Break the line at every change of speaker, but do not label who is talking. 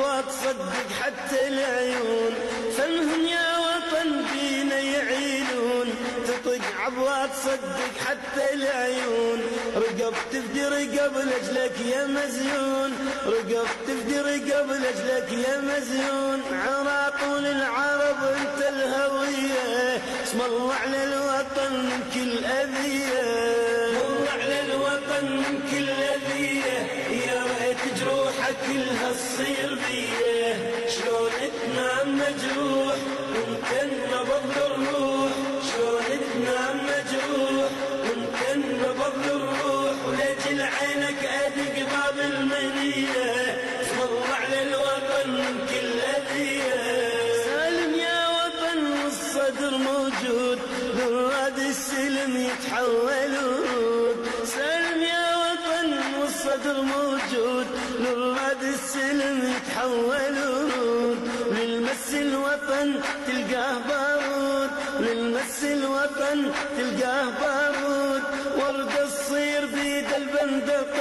عبوة تصدق حتى العيون، فالهم يا وطن بينا يعيلون، تطق عبوة تصدق حتى العيون، رقب تفدي رقب لأجلك يا مزيون، رقب تفدي رقب لأجلك يا مزيون، عراطول العرب انت الهوية، اسم الله على الوطن من كل أذية، الله على الوطن من كل أذية، يا ريت جروحك كلها تصير بيه، شلون تنام مجروح وانت نبض الروح، شلون تنام مجروح وانت نبض الروح، ولأجل عينك أدق باب المنية، اسم الله على الوطن من كل أذية، سالم يا وطن والصدر موجود، براد السلم يتحول ورود، سالم يا وطن والصدر موجود، للراد السلم يتحول ورود، للمس الوطن تلقاه بارود، للمس الوطن تلقاه بارود، ورد الصير بيد البندق